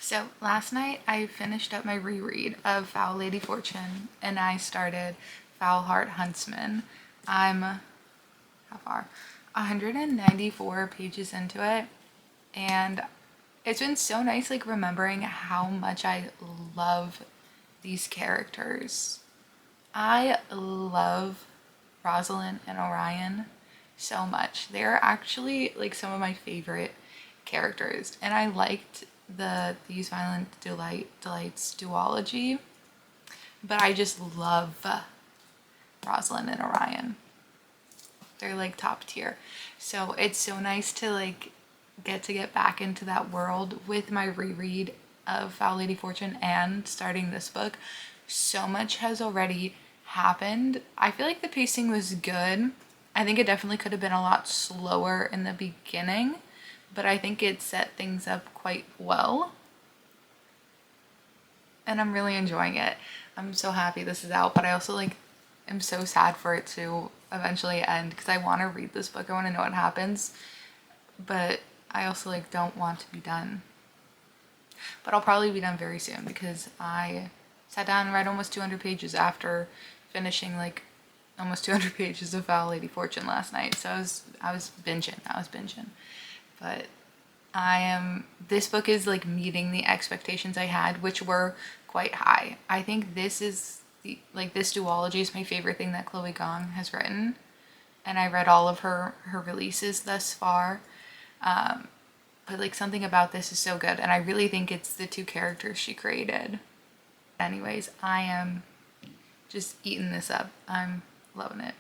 So last night I finished up my reread of Foul Lady Fortune and I started Foul Heart Huntsman. I'm, how far? 194 pages into it, and it's been so nice like remembering how much I love these characters. I love Rosalind and Orion so much. They're actually like some of my favorite characters, and I liked the These Violent Delights duology, but I just love Rosalind and Orion. They're like top tier. So it's so nice to like get back into that world with my reread of Foul Lady Fortune and starting this book. So much has already happened. I feel like the pacing was good. I think it definitely could have been a lot slower in the beginning, but I think it set things up quite well. And I'm really enjoying it. I'm so happy this is out, but I also like am so sad for it to eventually end because I want to read this book. I want to know what happens, but I also like don't want to be done. But I'll probably be done very soon because I sat down and read almost 200 pages after finishing like almost 200 pages of Foul Lady Fortune last night. So I was binging. But this book is like meeting the expectations I had, which were quite high. I think this is this duology is my favorite thing that Chloe Gong has written, and I read all of her releases thus far. But like something about this is so good, and I really think it's the two characters she created. Anyways, I am just eating this up. I'm loving it.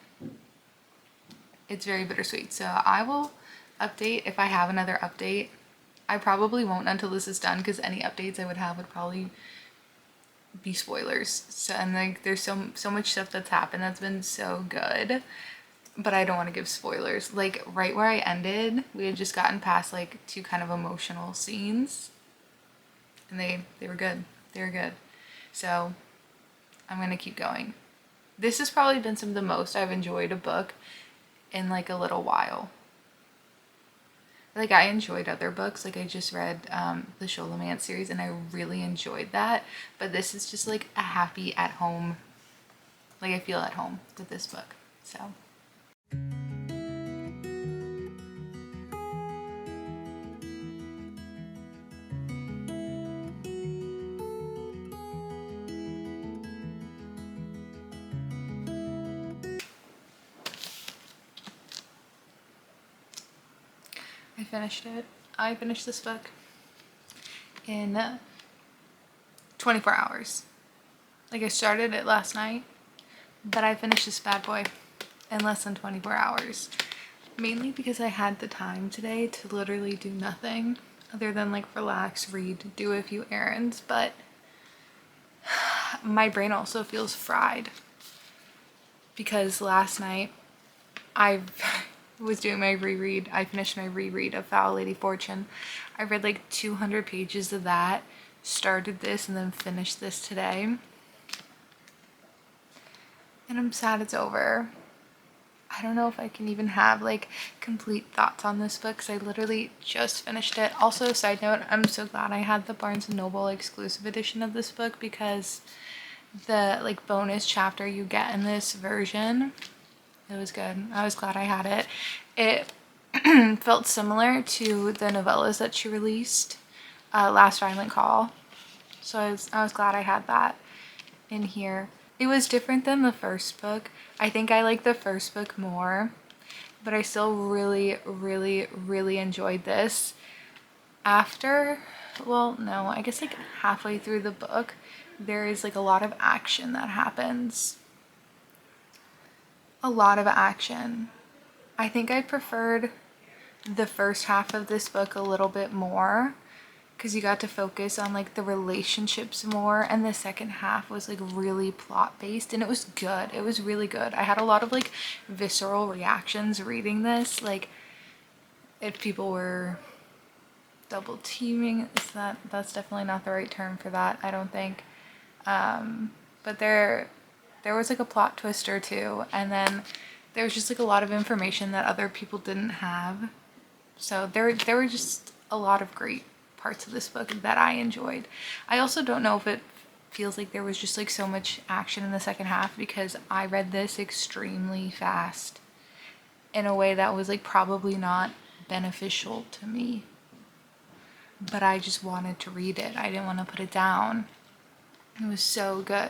It's very bittersweet. So I will update if I have another update. I probably won't until this is done because any updates I would have would probably be spoilers. So, and like there's so much stuff that's happened that's been so good, but I don't want to give spoilers. Like right where I ended, we had just gotten past like two kind of emotional scenes, and they were good. They were good. So I'm gonna keep going. This has probably been some of the most I've enjoyed a book in like a little while. Like I enjoyed other books, like I just read the Sholomance series and I really enjoyed that, but this is just like a happy at home, like I feel at home with this book. So I finished it. I finished this book in 24 hours. Like I started it last night, but I finished this bad boy in less than 24 hours. Mainly because I had the time today to literally do nothing other than like relax, read, do a few errands, but my brain also feels fried because last night I was doing my reread. I finished my reread of Foul Lady Fortune. I read like 200 pages of that, started this, and then finished this today. And I'm sad it's over. I don't know if I can even have like complete thoughts on this book because I literally just finished it. Also, side note, I'm so glad I had the Barnes & Noble exclusive edition of this book because the like bonus chapter you get in this version, it was good. I was glad I had it. It felt similar to the novellas that she released, Last Violent Call. So I was glad I had that in here. It was different than the first book. I think I like the first book more, but I still really enjoyed this. After, well, no, I guess like halfway through the book, there is like a lot of action that happens. A lot of action. I think I preferred the first half of this book a little bit more because you got to focus on like the relationships more, and the second half was like really plot based, and it was good. It was really good. I had a lot of like visceral reactions reading this, like if people were double teaming, that's definitely not the right term for that, I don't think, but there was like a plot twist or two, and then there was just like a lot of information that other people didn't have. So there were just a lot of great parts of this book that I enjoyed. I also don't know if it feels like there was just like so much action in the second half, because I read this extremely fast in a way that was like probably not beneficial to me, but I just wanted to read it. I didn't want to put it down. It was so good.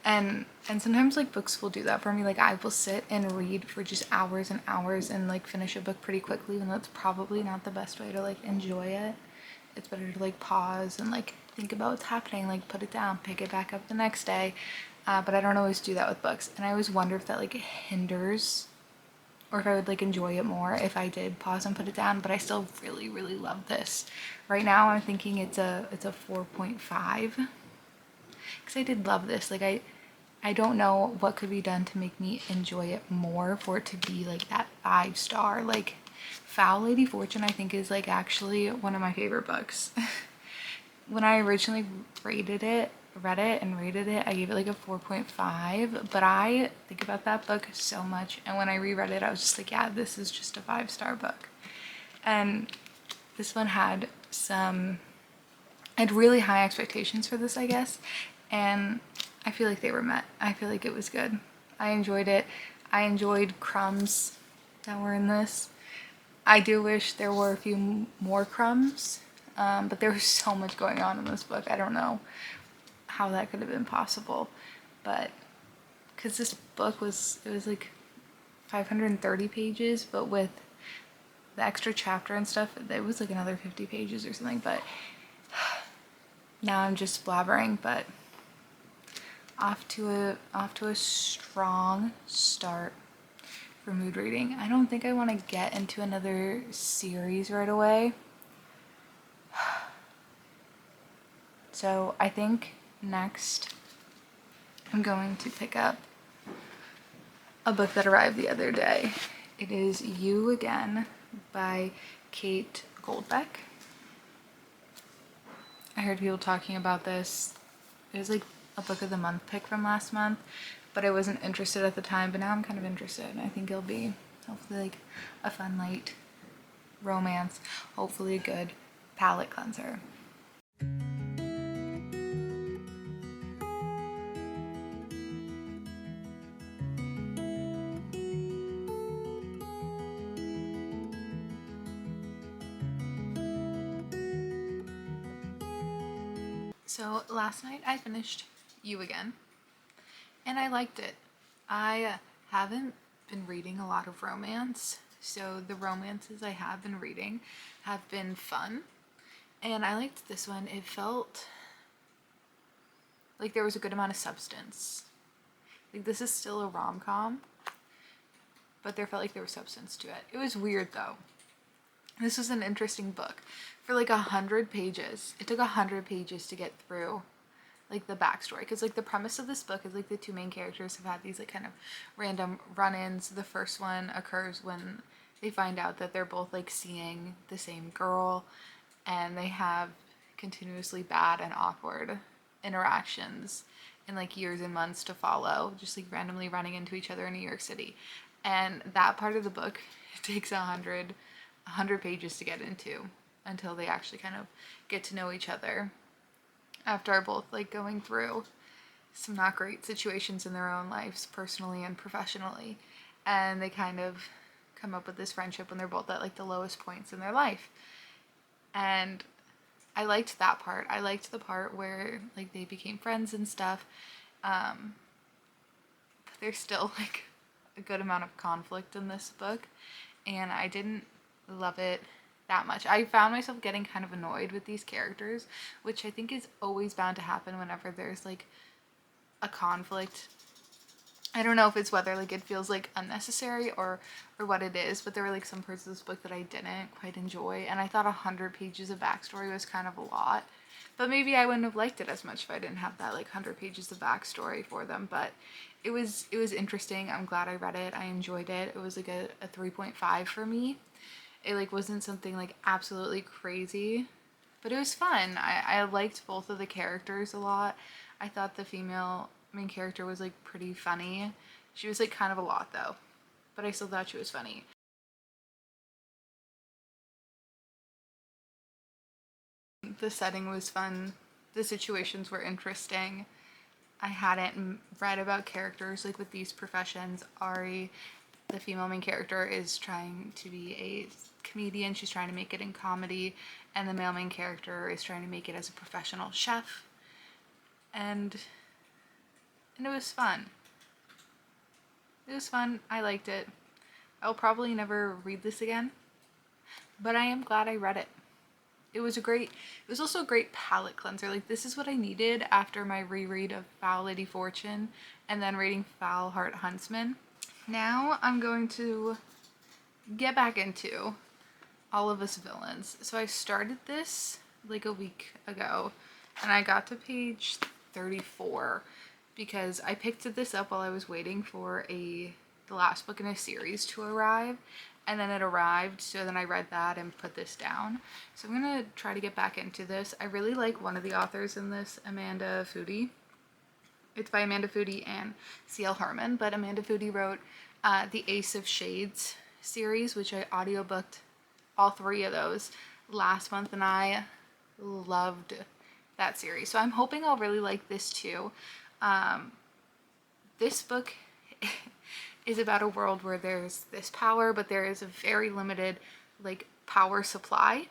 And sometimes like books will do that for me. Like I will sit and read for just hours and hours and like finish a book pretty quickly, and that's probably not the best way to like enjoy it. It's better to like pause and like think about what's happening, like put it down, pick it back up the next day. But I don't always do that with books, and I always wonder if that like hinders, or if I would like enjoy it more if I did pause and put it down. But I still really, really love this. Right now I'm thinking it's a 4.5, because I did love this. Like I don't know what could be done to make me enjoy it more for it to be like that 5-star. Like Foul Lady Fortune, I think, is like actually one of my favorite books. When I originally read it and rated it, I gave it like a 4.5, but I think about that book so much, and when I reread it I was just like, yeah, this is just a 5-star book. And this one had I had really high expectations for this, I guess, and I feel like they were met. I feel like it was good. I enjoyed it. I enjoyed crumbs that were in this. I do wish there were a few more crumbs, but there was so much going on in this book. I don't know how that could have been possible, but because this book was like 530 pages, but with the extra chapter and stuff, it was like another 50 pages or something. But now I'm just blabbering, but off to a strong start for mood reading. I don't think I want to get into another series right away. So I think next I'm going to pick up a book that arrived the other day. It is You Again by Kate Goldbeck. I heard people talking about this. It was like a book of the month pick from last month, but I wasn't interested at the time, but now I'm kind of interested. I think it'll be hopefully like a fun light romance, hopefully a good palate cleanser. So last night I finished You Again, and I liked it. I haven't been reading a lot of romance, so the romances I have been reading have been fun, and I liked this one. It felt like there was a good amount of substance. Like this is still a rom-com, but there felt like there was substance to it. It was weird though. This was an interesting book. For like 100 pages, it took 100 pages to get through like the backstory, because like the premise of this book is like the two main characters have had these like kind of random run-ins. The first one occurs when they find out that they're both like seeing the same girl, and they have continuously bad and awkward interactions in like years and months to follow, just like randomly running into each other in New York City. And that part of the book, it takes 100 pages to get into, until they actually kind of get to know each other after both like going through some not great situations in their own lives, personally and professionally, and they kind of come up with this friendship when they're both at like the lowest points in their life. And I liked that part. I liked the part where like they became friends and stuff, but there's still like a good amount of conflict in this book, and I didn't love it that much. I found myself getting kind of annoyed with these characters, which I think is always bound to happen whenever there's like a conflict. I don't know if it's whether like it feels like unnecessary or what it is, but there were like some parts of this book that I didn't quite enjoy, and I thought 100 pages of backstory was kind of a lot. But maybe I wouldn't have liked it as much if I didn't have that like 100 pages of backstory for them. But it was interesting. I'm glad I read it. I enjoyed it. It was like a 3.5 for me. It like wasn't something like absolutely crazy, but it was fun. I liked both of the characters a lot. I thought the female main character was like pretty funny. She was like kind of a lot though, but I still thought she was funny. The setting was fun. The situations were interesting. I hadn't read about characters like with these professions. Ari, the female main character, is trying to be a comedian. She's trying to make it in comedy, and the male main character is trying to make it as a professional chef. And it was fun. It was fun. I liked it. I'll probably never read this again, but I am glad I read it. It was also a great palate cleanser. Like, this is what I needed after my reread of Foul Lady Fortune and then reading Foul Heart Huntsman. Now I'm going to get back into All of Us Villains. So I started this like a week ago and I got to page 34 because I picked this up while I was waiting for the last book in a series to arrive, and then it arrived, so then I read that and put this down. So I'm gonna try to get back into this. I really like one of the authors in this, Amanda Foody. It's by Amanda Foody and C.L. Herman, but Amanda Foody wrote the Ace of Shades series, which I audiobooked all 3 of those last month, and I loved that series. So I'm hoping I'll really like this too. This book is about a world where there's this power, but there is a very limited like power supply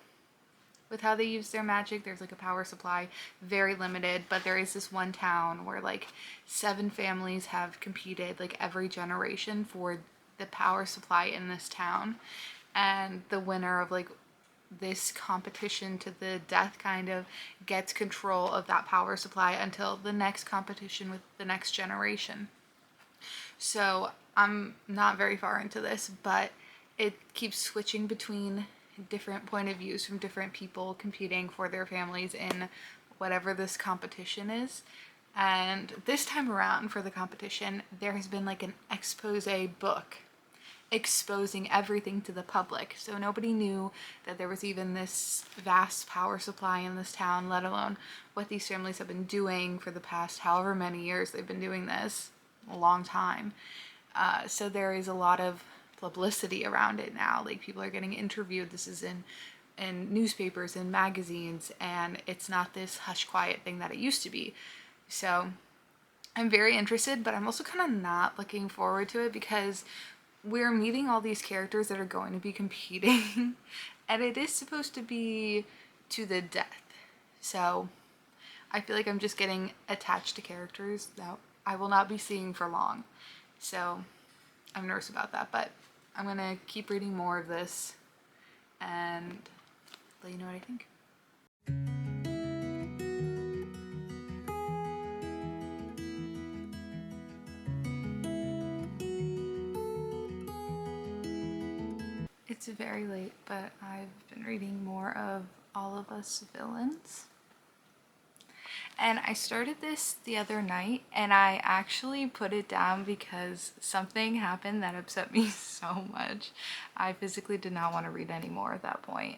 with how they use their magic. There's like a power supply, very limited, but there is this one town where like 7 families have competed like every generation for the power supply in this town, and the winner of like this competition to the death kind of gets control of that power supply until the next competition with the next generation. So I'm not very far into this, but it keeps switching between different point of views from different people competing for their families in whatever this competition is. And this time around for the competition, there has been like an expose book exposing everything to the public. So nobody knew that there was even this vast power supply in this town, let alone what these families have been doing for the past however many years they've been doing this. A long time. So there is a lot of publicity around it now. Like, people are getting interviewed. This is in newspapers and magazines, and it's not this hush quiet thing that it used to be. So I'm very interested, but I'm also kind of not looking forward to it because we're meeting all these characters that are going to be competing and it is supposed to be to the death. So I feel like I'm just getting attached to characters that I will not be seeing for long. So I'm nervous about that, but I'm gonna keep reading more of this and let you know what I think. It's very late, but I've been reading more of All of Us Villains. And I started this the other night and I actually put it down because something happened that upset me so much. I physically did not want to read anymore at that point.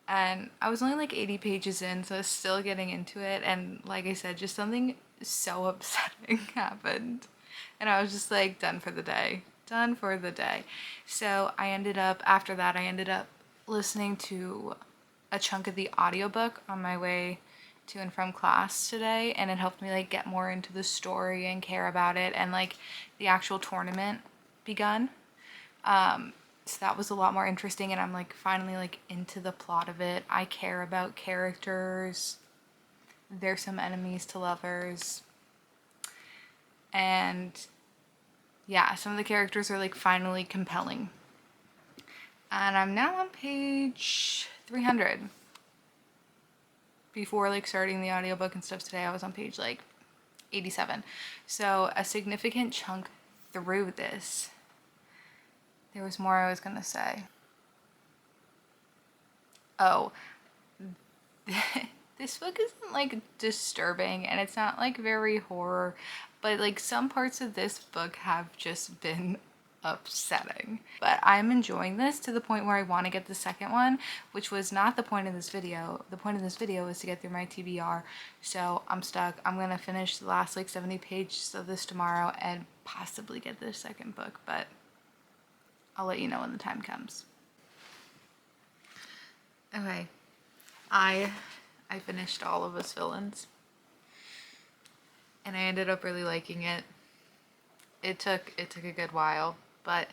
And I was only like 80 pages in, so I was still getting into it. And like I said, just something so upsetting happened. And I was just like, done for the day. Done for the day. So after that, I ended up listening to a chunk of the audiobook on my way to and from class today, and it helped me like get more into the story and care about it, and like the actual tournament begun. So that was a lot more interesting, and I'm like finally like into the plot of it. I care about characters. There's some enemies to lovers, and yeah, some of the characters are like finally compelling. And I'm now on page 300. Before like starting the audiobook and stuff today, I was on page like 87. So a significant chunk through this. There was more I was gonna say. Oh, this book isn't like disturbing and it's not like very horror, but like some parts of this book have just been upsetting. But I'm enjoying this to the point where I want to get the second one, which was not the point of this video. The point of this video was to get through my TBR. So I'm stuck. I'm gonna finish the last like 70 pages of this tomorrow and possibly get this second book, but I'll let you know when the time comes. Okay, I I finished all of Us Villains, and I ended up really liking it. It took a good while, but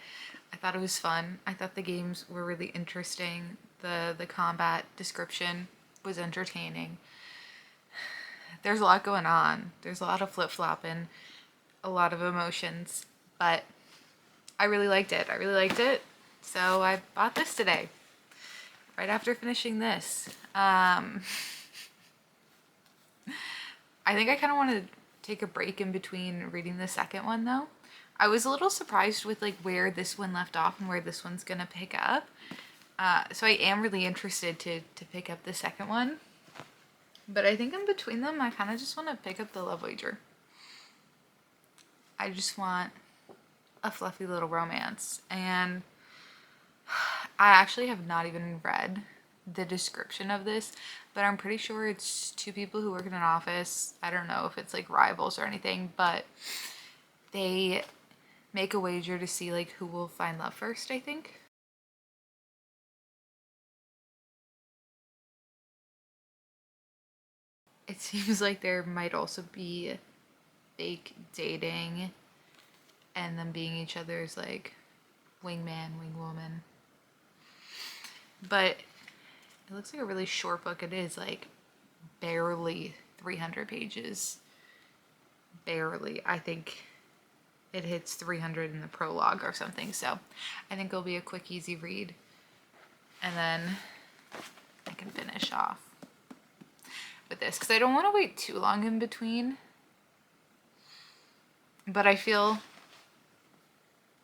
I thought it was fun. I thought the games were really interesting. The combat description was entertaining. There's a lot going on. There's a lot of flip-flopping, a lot of emotions, but I really liked it. I really liked it. So I bought this today, right after finishing this. I think I kind of want to take a break in between reading the second one though. I was a little surprised with like where this one left off and where this one's gonna pick up. So I am really interested to pick up the second one. But I think in between them, I kind of just want to pick up the Love Wager. I just want a fluffy little romance. And I actually have not even read the description of this, but I'm pretty sure it's two people who work in an office. I don't know if it's like rivals or anything, but they make a wager to see like who will find love first, I think. It seems like there might also be fake dating and them being each other's like wingman, wingwoman. But it looks like a really short book. It is like barely 300 pages. Barely. I think it hits 300 in the prologue or something. So I think it'll be a quick, easy read. And then I can finish off with this because I don't want to wait too long in between. But I feel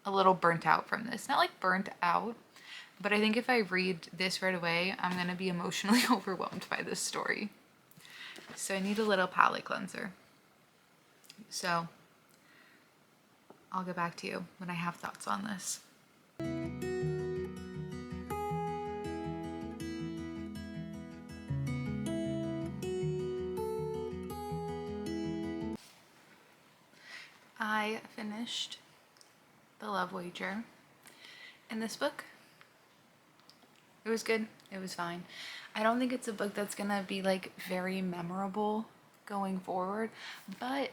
a little burnt out from this. Not like burnt out, but I think if I read this right away, I'm going to be emotionally overwhelmed by this story. So I need a little palate cleanser. So I'll get back to you when I have thoughts on this. I finished The Love Wager. And this book, it was good. It was fine. I don't think it's a book that's gonna be like very memorable going forward, but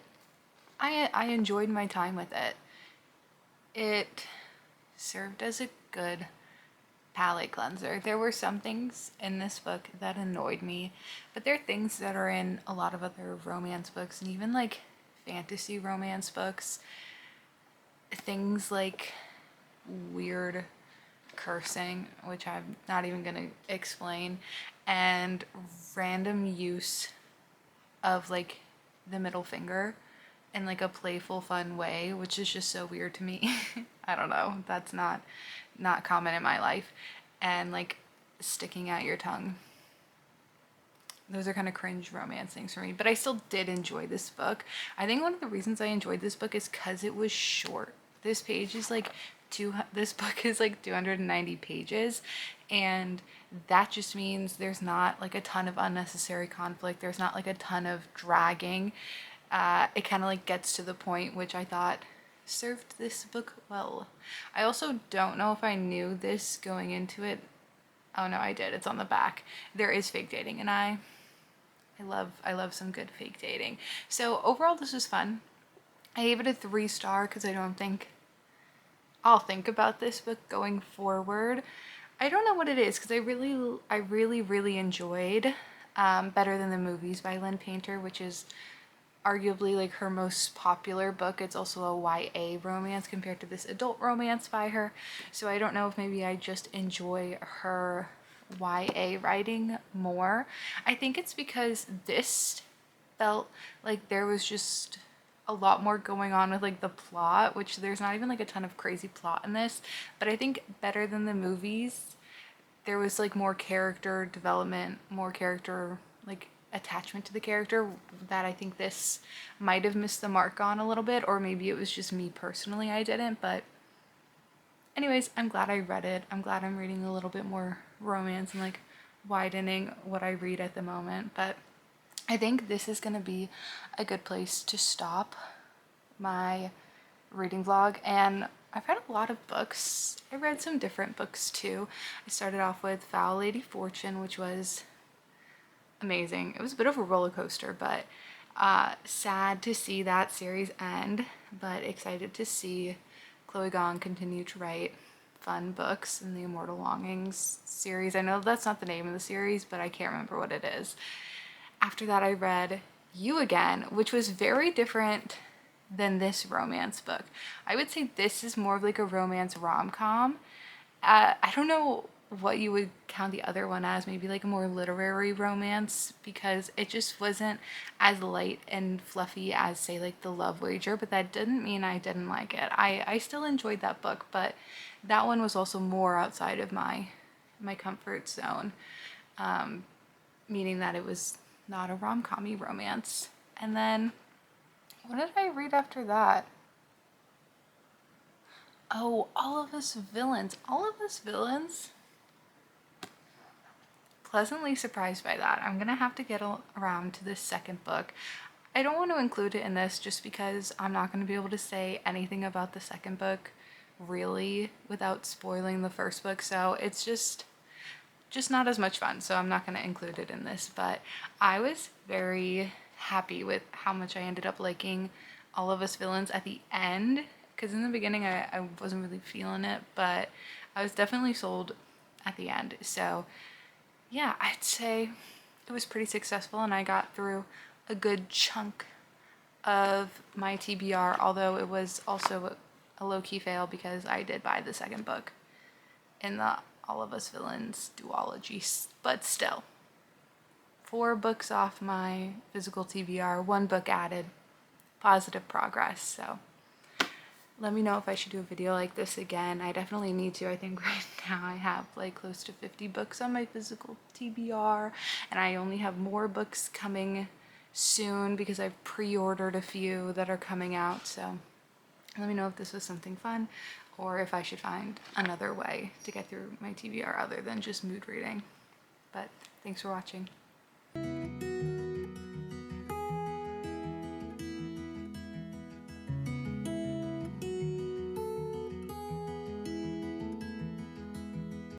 I enjoyed my time with it. It served as a good palate cleanser. There were some things in this book that annoyed me, but there are things that are in a lot of other romance books and even like fantasy romance books. Things like weird cursing, which I'm not even gonna explain, and random use of like the middle finger in like a playful, fun way, which is just so weird to me. I don't know, that's not common in my life. And like sticking out your tongue. Those are kind of cringe romance things for me, but I still did enjoy this book. I think one of the reasons I enjoyed this book is because it was short. This book is like 290 pages, and that just means there's not like a ton of unnecessary conflict. There's not like a ton of dragging. It kind of like gets to the point, which I thought served this book well. I also don't know if I knew this going into it. Oh no, I did. It's on the back. There is fake dating, and I love some good fake dating. So overall, this was fun. I gave it a 3-star because I don't think I'll think about this book going forward. I don't know what it is because I really enjoyed Better Than the Movies by Lynn Painter, which is arguably like her most popular book. It's also a YA romance compared to this adult romance by her. So I don't know if maybe I just enjoy her YA writing more. I think it's because this felt like there was just a lot more going on with like the plot, which there's not even like a ton of crazy plot in this, but I think Better Than the Movies, there was like more character development, more character like attachment to the character that I think this might have missed the mark on a little bit, or maybe it was just me personally, I didn't. But anyways, I'm glad I read it. I'm glad I'm reading a little bit more romance and like widening what I read at the moment. But I think this is gonna be a good place to stop my reading vlog. And I've read a lot of books. I read some different books too. I started off with Foul Lady Fortune, which was amazing. It was a bit of a roller coaster, but sad to see that series end, but excited to see Chloe Gong continue to write fun books in the Immortal Longings series. I know that's not the name of the series, but I can't remember what it is. After that, I read You Again, which was very different than this romance book. I would say this is more of like a romance rom-com. I don't know what you would count the other one as, maybe like a more literary romance, because it just wasn't as light and fluffy as, say, like The Love Wager, but that didn't mean I didn't like it. I still enjoyed that book, but that one was also more outside of my comfort zone, meaning that it was not a rom-com-y romance. And then what did I read after that? Oh, All of Us Villains. All of Us Villains? Pleasantly surprised by that. I'm gonna have to get around to this second book. I don't want to include it in this just because I'm not going to be able to say anything about the second book really without spoiling the first book, so it's just not as much fun, so I'm not going to include it in this. But I was very happy with how much I ended up liking All of Us Villains at the end, because in the beginning I wasn't really feeling it, but I was definitely sold at the end. So yeah, I'd say it was pretty successful, and I got through a good chunk of my TBR, although it was also a low-key fail because I did buy the second book in the All of Us Villains duology, but still. 4 books off my physical TBR, 1 book added, positive progress. So let me know if I should do a video like this again. I definitely need to. I think right now I have like close to 50 books on my physical TBR, and I only have more books coming soon because I've pre-ordered a few that are coming out. So let me know if this was something fun, or if I should find another way to get through my TBR other than just mood reading. But thanks for watching.